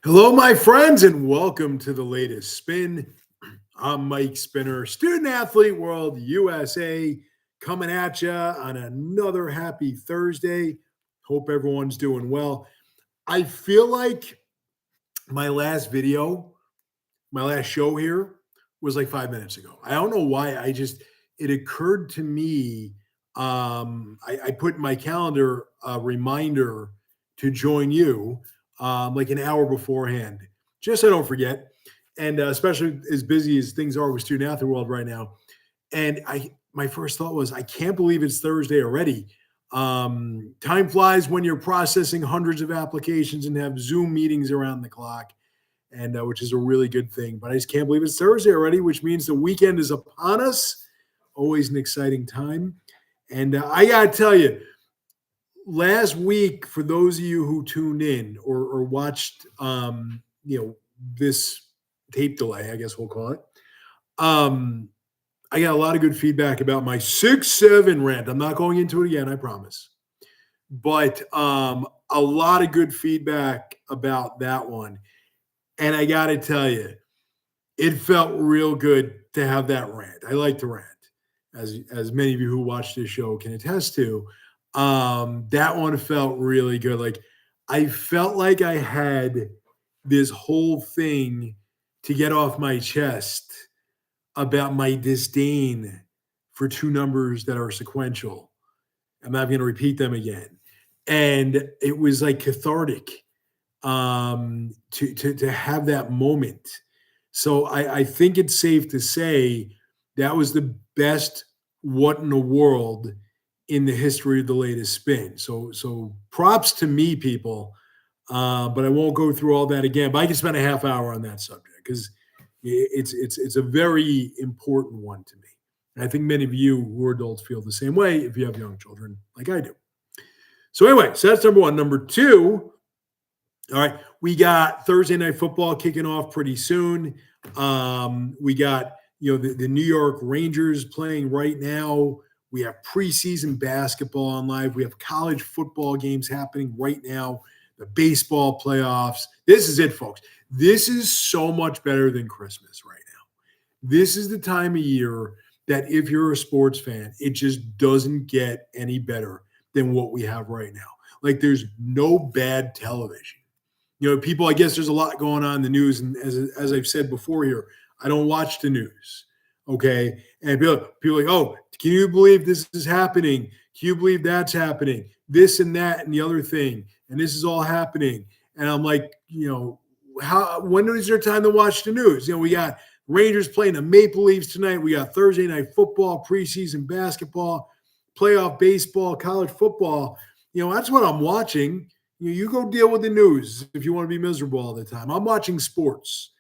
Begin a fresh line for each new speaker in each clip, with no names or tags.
Hello, my friends, and welcome to the latest spin. I'm Mike Spinner, student athlete world USA, coming at you on another happy Thursday. Hope everyone's doing well. I feel like my last video, my last show here was like 5 minutes ago. I don't know why. It occurred to me. I put in my calendar a reminder to join you like an hour beforehand, just so I don't forget. And especially as busy as things are with student athlete world right now. And my first thought was, I can't believe it's Thursday already. Time flies when you're processing hundreds of applications and have Zoom meetings around the clock, and which is a really good thing. But I just can't believe it's Thursday already, which means the weekend is upon us. Always an exciting time. And I got to tell you, last week, for those of you who tuned in or watched, this tape delay, I guess we'll call it, um, I got a lot of good feedback about my 6-7 rant. I'm not going into it again, I promise. But a lot of good feedback about that one. And I got to tell you, it felt real good to have that rant. I like to rant, as many of you who watch this show can attest to. That one felt really good. Like I felt like I had this whole thing to get off my chest about my disdain for two numbers that are sequential. I'm not going to repeat them again. And it was like cathartic to have that moment. So I think it's safe to say that was the best what in the world in the history of the latest spin. So props to me, people. But I won't go through all that again. But I can spend a half hour on that subject because it's a very important one to me. And I think many of you who are adults feel the same way if you have young children like I do. So anyway, so that's number one. Number two, all right, we got Thursday night football kicking off pretty soon. We got the New York Rangers playing right now. We have preseason basketball on live. We have college football games happening right now. The baseball playoffs. This is it, folks. This is so much better than Christmas right now. This is the time of year that if you're a sports fan, it just doesn't get any better than what we have right now. Like there's no bad television. People, I guess there's a lot going on in the news. And as I've said before here, I don't watch the news. Okay. And people are like, oh, can you believe this is happening? Can you believe that's happening? This and that and the other thing. And this is all happening. And I'm like, when is there time to watch the news? We got Rangers playing the Maple Leafs tonight. We got Thursday night football, preseason basketball, playoff baseball, college football. That's what I'm watching. You go deal with the news if you want to be miserable all the time. I'm watching sports.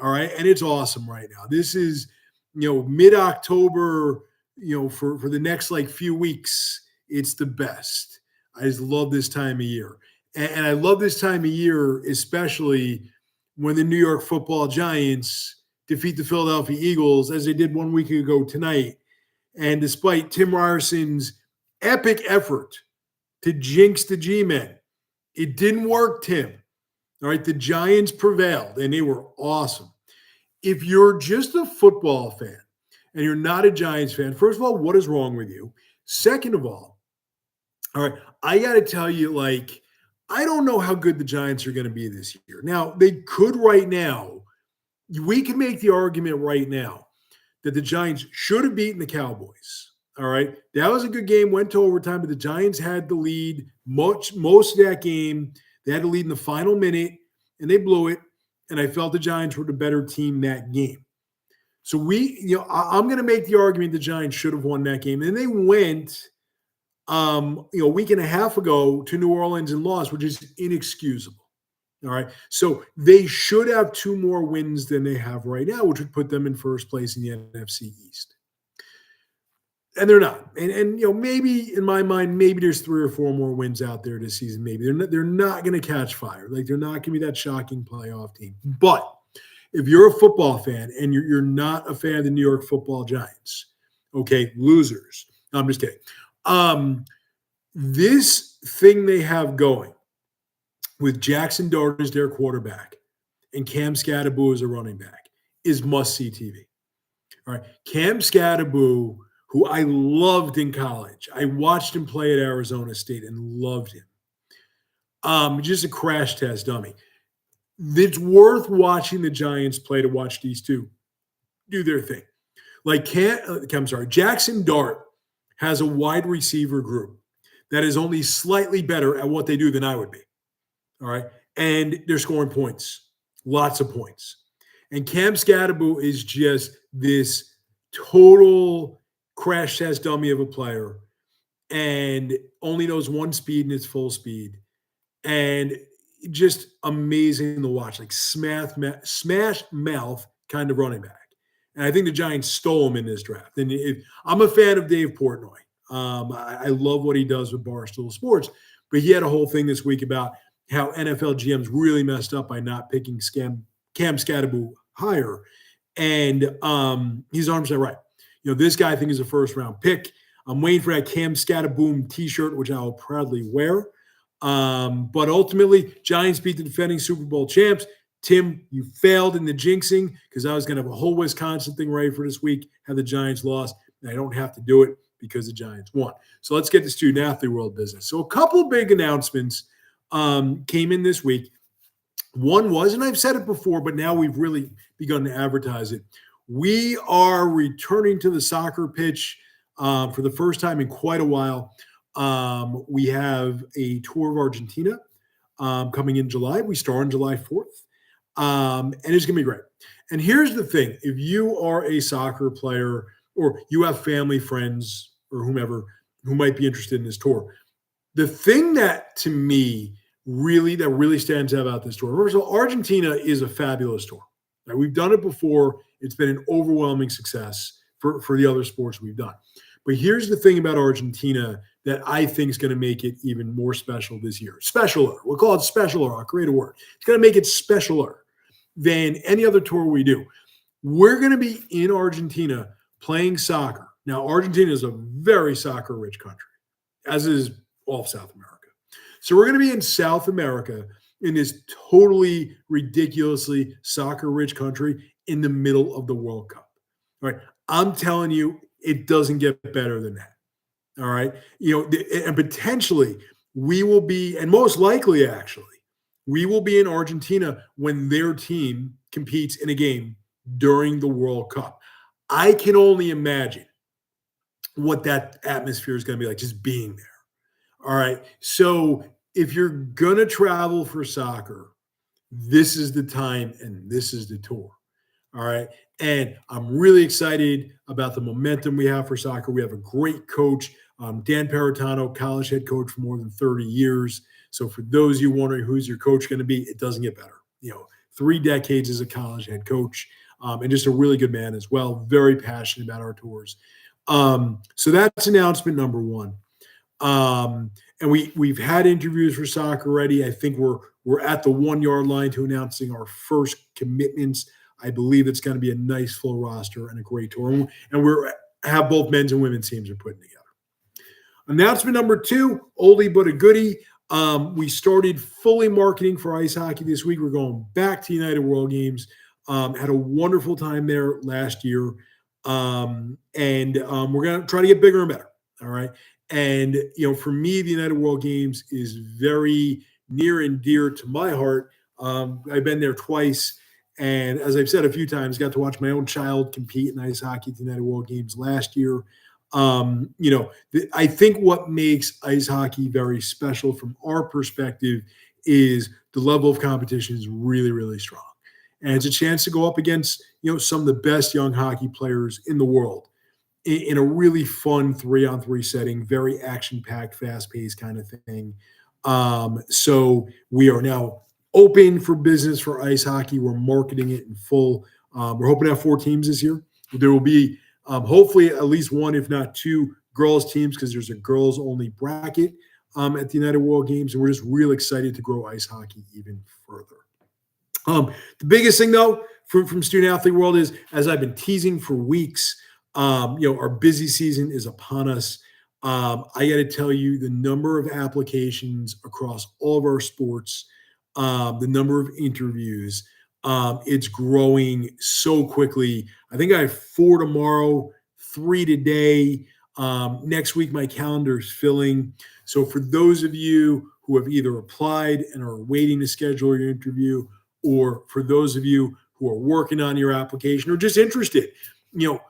All right. And it's awesome right now. This is, mid-October, for the next like few weeks, it's the best. I just love this time of year. And I love this time of year, especially when the New York Football Giants defeat the Philadelphia Eagles, as they did 1 week ago tonight. And despite Tim Ryerson's epic effort to jinx the G-Men, it didn't work, Tim. All right, the Giants prevailed, and they were awesome. If you're just a football fan and you're not a Giants fan, first of all, what is wrong with you? Second of all right, I got to tell you, I don't know how good the Giants are going to be this year. Now, they could right now. We can make the argument right now that the Giants should have beaten the Cowboys. All right. That was a good game, went to overtime, but the Giants had the lead most of that game. They had the lead in the final minute, and they blew it. And I felt the Giants were the better team that game. So I'm going to make the argument the Giants should have won that game. And they went, a week and a half ago to New Orleans and lost, which is inexcusable. All right. So they should have two more wins than they have right now, which would put them in first place in the NFC East. And they're not. And maybe in my mind, maybe there's 3 or 4 more wins out there this season. Maybe they're not going to catch fire. Like they're not going to be that shocking playoff team. But if you're a football fan and you're not a fan of the New York Football Giants, okay, losers. No, I'm just kidding. This thing they have going with Jackson Dart as their quarterback, and Cam Scattaboo as a running back is must-see TV. All right. Cam Scattaboo, who I loved in college. I watched him play at Arizona State and loved him. Just a crash test dummy. It's worth watching the Giants play to watch these two do their thing. Like Jackson Dart has a wide receiver group that is only slightly better at what they do than I would be. All right. And they're scoring points, lots of points. And Cam Scattaboo is just this total crash test dummy of a player and only knows one speed and it's full speed. And just amazing to watch, like smash mouth kind of running back. And I think the Giants stole him in this draft. And I'm a fan of Dave Portnoy. I love what he does with Barstool Sports, but he had a whole thing this week about how NFL GMs really messed up by not picking Cam Scattaboo higher. And he's 100% right. This guy I think is a first round pick. I'm waiting for that Cam Scattaboo t-shirt, which I will proudly wear. But ultimately, Giants beat the defending Super Bowl champs. Tim, you failed in the jinxing because I was going to have a whole Wisconsin thing ready for this week. Had the Giants lost, and I don't have to do it because the Giants won. So let's get to student athlete world business. So a couple big announcements came in this week. One was, and I've said it before, but now we've really begun to advertise it. We are returning to the soccer pitch for the first time in quite a while. We have a tour of Argentina coming in July. We start on July 4th. And it's going to be great. And here's the thing. If you are a soccer player or you have family, friends, or whomever who might be interested in this tour, the thing that to me really stands out about this tour, first of all, Argentina is a fabulous tour. Right? We've done it before. It's been an overwhelming success for the other sports we've done. But here's the thing about Argentina that I think is going to make it even more special this year. Specialer. We'll call it specialer. I'll create a word. It's going to make it specialer than any other tour we do. We're going to be in Argentina playing soccer. Now, Argentina is a very soccer-rich country, as is all of South America. So we're going to be in South America in this totally ridiculously soccer-rich country in the middle of the World Cup. All right. I'm telling you, it doesn't get better than that. All right. And potentially we will be, and most likely actually, we will be in Argentina when their team competes in a game during the World Cup. I can only imagine what that atmosphere is going to be like just being there. All right. So if you're going to travel for soccer, this is the time and this is the tour. All right. And I'm really excited about the momentum we have for soccer. We have a great coach, Dan Paratano, college head coach for more than 30 years. So for those of you wondering who's your coach going to be, it doesn't get better. 3 decades as a college head coach, and just a really good man as well. Very passionate about our tours. So that's announcement number one. And we've had interviews for soccer already. I think we're at the 1 yard line to announcing our first commitments. I believe it's going to be a nice full roster and a great tour. And we're have both men's and women's teams are putting together. Announcement number 2, oldie but a goodie. We started fully marketing for ice hockey this week. We're going back to United World Games. Had a wonderful time there last year. And we're going to try to get bigger and better. All right. And, for me, the United World Games is very near and dear to my heart. I've been there twice. And as I've said a few times, got to watch my own child compete in ice hockey at the United World Games last year. I think what makes ice hockey very special from our perspective is the level of competition is really, really strong. And it's a chance to go up against, some of the best young hockey players in the world in a really fun 3-on-3 setting, very action-packed, fast-paced kind of thing. So we are now open for business for ice hockey. We're marketing it in full. We're hoping to have 4 teams this year. There will be hopefully at least 1, if not 2, girls teams because there's a girls-only bracket at the United World Games, and we're just real excited to grow ice hockey even further. The biggest thing, though, from student athlete world is, as I've been teasing for weeks, our busy season is upon us. I got to tell you, the number of applications across all of our sports, the number of interviews, It's growing so quickly. I think I have 4 tomorrow, 3 today. Next week, my calendar is filling. So for those of you who have either applied and are waiting to schedule your interview, or for those of you who are working on your application or just interested, you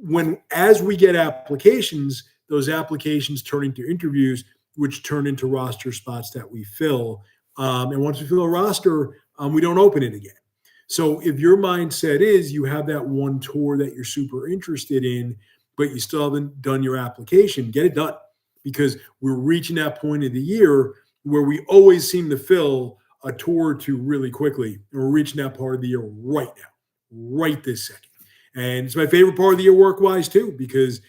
know, as we get applications, those applications turn into interviews, which turn into roster spots that we fill. And once we fill a roster, we don't open it again. So if your mindset is you have that one tour that you're super interested in, but you still haven't done your application, get it done, because we're reaching that point of the year where we always seem to fill a tour or two really quickly. And we're reaching that part of the year right now, right this second. And it's my favorite part of the year work-wise too, because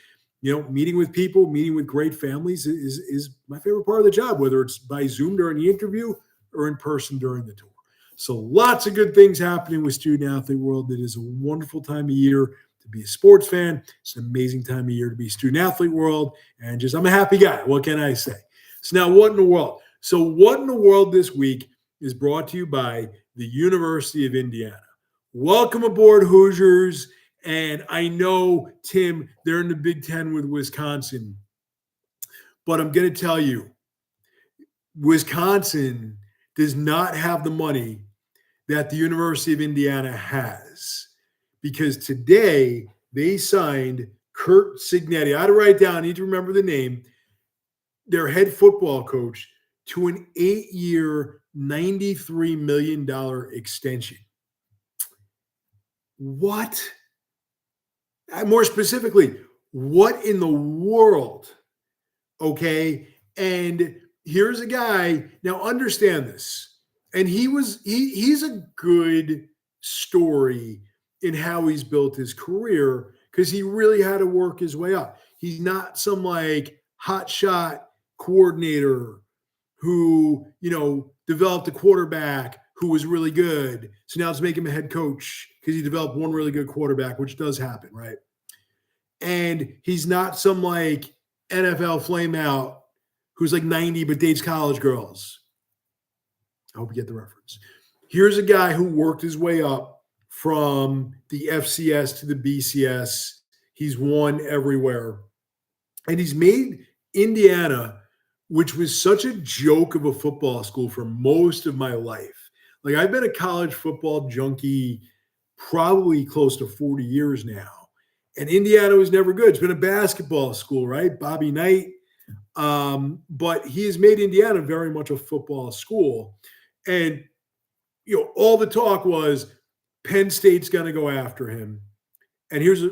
meeting with people, meeting with great families is my favorite part of the job, whether it's by Zoom during the interview or in person during the tour. So lots of good things happening with Student Athlete World. It is a wonderful time of year to be a sports fan. It's an amazing time of year to be Student Athlete World. And I'm a happy guy. What can I say? So now what in the world? So what in the world this week is brought to you by the University of Indiana. Welcome aboard, Hoosiers. And I know, Tim, they're in the Big Ten with Wisconsin. But I'm going to tell you, Wisconsin does not have the money that the University of Indiana has, because today they signed Curt Cignetti. I had to write down, I need to remember the name, their head football coach, to an 8-year, $93 million extension. What? More specifically, what in the world? Okay. And here's a guy. Now understand this. And he's a good story in how he's built his career, because he really had to work his way up. He's not some hotshot coordinator who, developed a quarterback who was really good. So now let's make him a head coach because he developed one really good quarterback, which does happen, right? And he's not some NFL flameout who's 90 but dates college girls. I hope you get the reference. Here's a guy who worked his way up from the FCS to the BCS. He's won everywhere. And he's made Indiana, which was such a joke of a football school for most of my life. I've been a college football junkie probably close to 40 years now. And Indiana was never good. It's been a basketball school, right? Bobby Knight. But he has made Indiana very much a football school. And, all the talk was Penn State's going to go after him. And here's,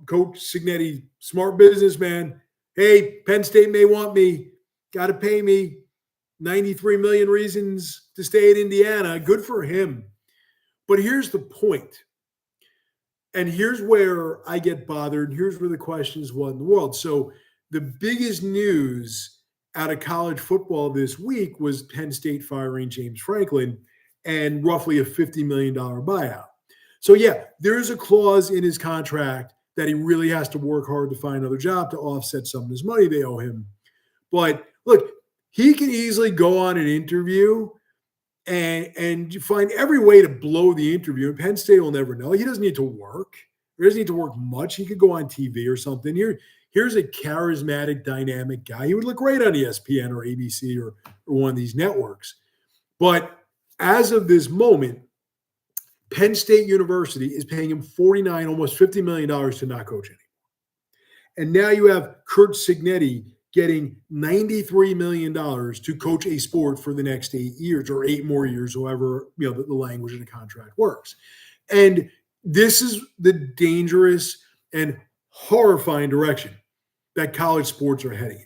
Coach Cignetti, smart businessman. Hey, Penn State may want me. Got to pay me 93 million reasons to stay at Indiana. Good for him. But here's the point. And here's where I get bothered. Here's where the question is, what in the world? So the biggest news out of college football this week was Penn State firing James Franklin and roughly a $50 million buyout. So yeah, there's a clause in his contract that he really has to work hard to find another job to offset some of his money they owe him. But look, he can easily go on an interview and you find every way to blow the interview. And Penn State will never know. He doesn't need to work. He doesn't need to work much. He could go on TV or something. Here's a charismatic, dynamic guy. He would look great on ESPN or ABC or one of these networks. But as of this moment, Penn State University is paying him $49, almost $50 million to not coach anymore. And now you have Curt Cignetti getting $93 million to coach a sport for the next 8 years or 8 more years, however, the language of the contract works. And this is the dangerous and horrifying direction that college sports are heading in.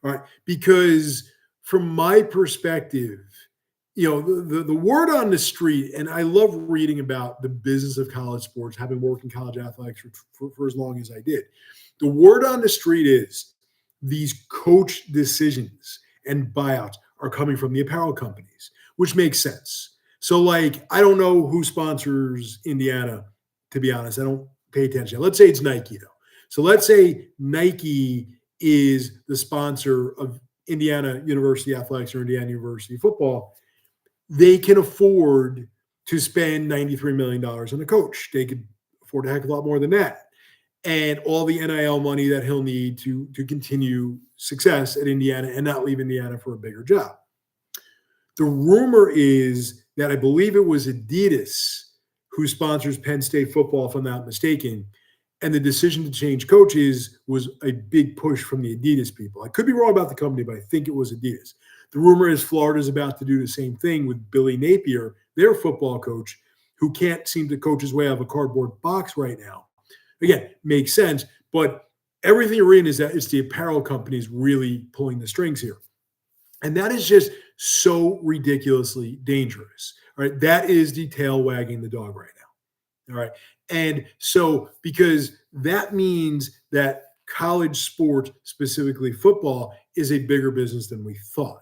All right. Because from my perspective, the word on the street, and I love reading about the business of college sports, having worked in college athletics for as long as I did. The word on the street is these coach decisions and buyouts are coming from the apparel companies, which makes sense. So I don't know who sponsors Indiana, to be honest. I don't pay attention. Let's say it's Nike, though. So let's say Nike is the sponsor of Indiana University Athletics or Indiana University football. They can afford to spend $93 million on a coach. They could afford a heck of a lot more than that. And all the NIL money that he'll need to continue success at Indiana and not leave Indiana for a bigger job. The rumor is that I believe it was Adidas who sponsors Penn State football, if I'm not mistaken. And the decision to change coaches was a big push from the Adidas people. I could be wrong about the company, but I think it was Adidas. The rumor is Florida's about to do the same thing with Billy Napier, their football coach, who can't seem to coach his way out of a cardboard box right now. Again, makes sense, but everything you're reading is that it's the apparel companies really pulling the strings here. And that is just so ridiculously dangerous. All right. That is the tail wagging the dog right now. All right. And so, because that means that college sport, specifically football, is a bigger business than we thought.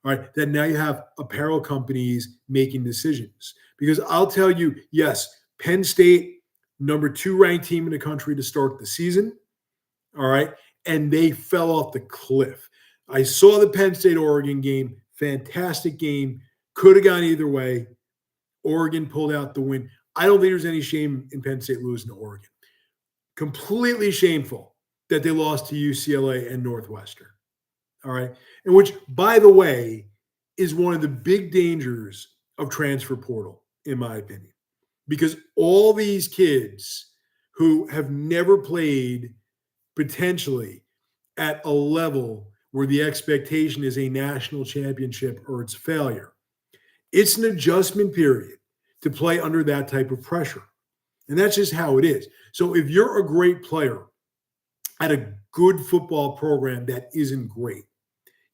All right. That now you have apparel companies making decisions. Because I'll tell you, yes, Penn State, number 2 ranked team in the country to start the season. All right. And they fell off the cliff. I saw the Penn State-Oregon game. Fantastic game. Could have gone either way. Oregon pulled out the win. I don't think there's any shame in Penn State losing to Oregon. Completely shameful that they lost to UCLA and Northwestern. All right. And which, by the way, is one of the big dangers of transfer portal, in my opinion. Because all these kids who have never played potentially at a level where the expectation is a national championship or it's failure, it's an adjustment period to play under that type of pressure. And that's just how it is. So if you're a great player at a good football program that isn't great,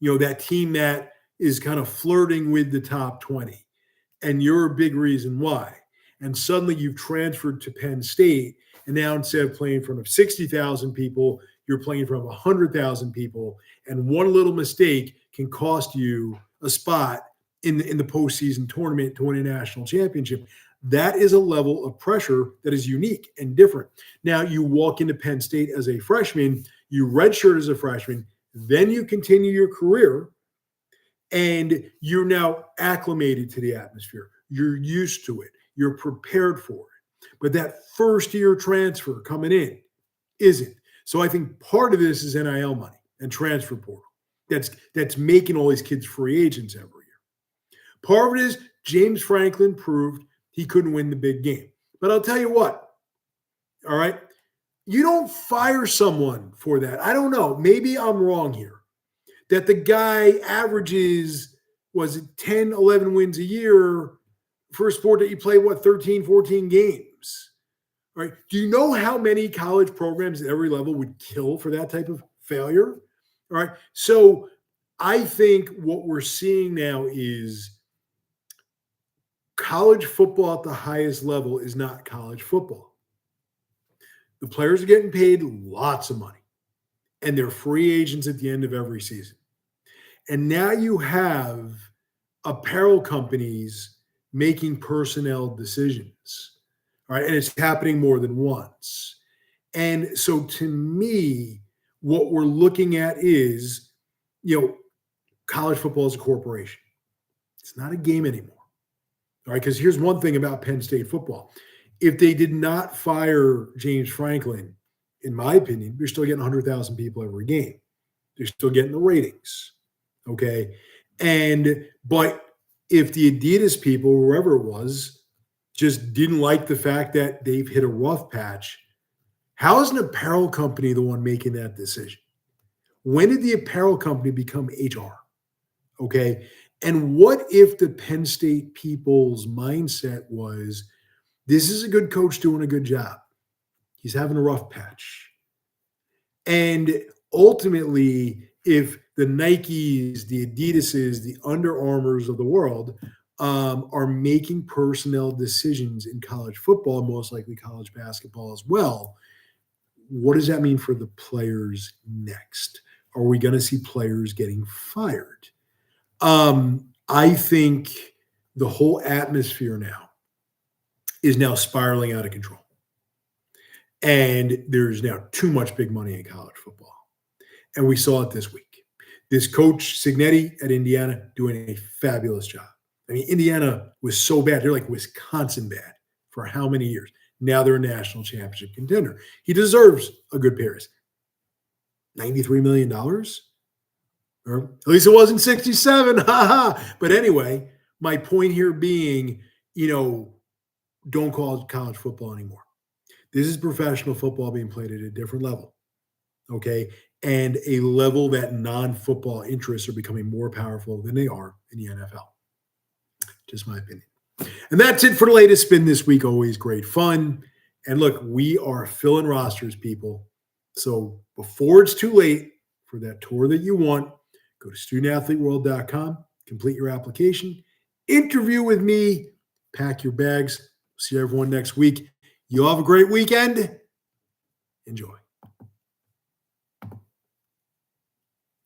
that team that is kind of flirting with the top 20, and you're a big reason why, and suddenly you've transferred to Penn State, and now instead of playing in front of 60,000 people, you're playing in front of 100,000 people, and one little mistake can cost you a spot in the postseason tournament to win a national championship. That is a level of pressure that is unique and different. Now, you walk into Penn State as a freshman, you redshirt as a freshman, then you continue your career, and you're now acclimated to the atmosphere. You're used to it. You're prepared for it. But that first-year transfer coming in isn't. So I think part of this is NIL money and transfer portal. That's making all these kids free agents every year. Part of it is James Franklin proved he couldn't win the big game. But I'll tell you what, all right, you don't fire someone for that. I don't know. Maybe I'm wrong here. That the guy averages, was it 10, 11 wins a year for a sport that you play, 13, 14 games? All right. Do you know how many college programs at every level would kill for that type of failure? All right. So I think what we're seeing now is college football at the highest level is not college football. The players are getting paid lots of money, and they're free agents at the end of every season. And now you have apparel companies making personnel decisions, right? And it's happening more than once. And so to me, what we're looking at is, college football is a corporation. It's not a game anymore. All right, because here's one thing about Penn State football. If they did not fire James Franklin, in my opinion, they're still getting 100,000 people every game. They're still getting the ratings. Okay. But if the Adidas people, whoever it was, just didn't like the fact that they've hit a rough patch, how is an apparel company the one making that decision? When did the apparel company become HR? Okay. And what if the Penn State people's mindset was, this is a good coach doing a good job. He's having a rough patch. And ultimately, if the Nikes, the Adidases, the Under Armours of the world are making personnel decisions in college football, most likely college basketball as well, what does that mean for the players next? Are we going to see players getting fired? I think the whole atmosphere now is now spiraling out of control. And there's now too much big money in college football. And we saw it this week. This coach, Cignetti at Indiana, doing a fabulous job. I mean, Indiana was so bad. They're like Wisconsin bad for how many years? Now they're a national championship contender. He deserves a good Paris. $93 million? Or at least it wasn't 67. Ha ha. But anyway, my point here being, don't call it college football anymore. This is professional football being played at a different level. Okay. And a level that non-football interests are becoming more powerful than they are in the NFL. Just my opinion. And that's it for the latest spin this week. Always great fun. And look, we are filling rosters, people. So before it's too late for that tour that you want, go to studentathleteworld.com, complete your application, interview with me, pack your bags. See everyone next week. You all have a great weekend. Enjoy.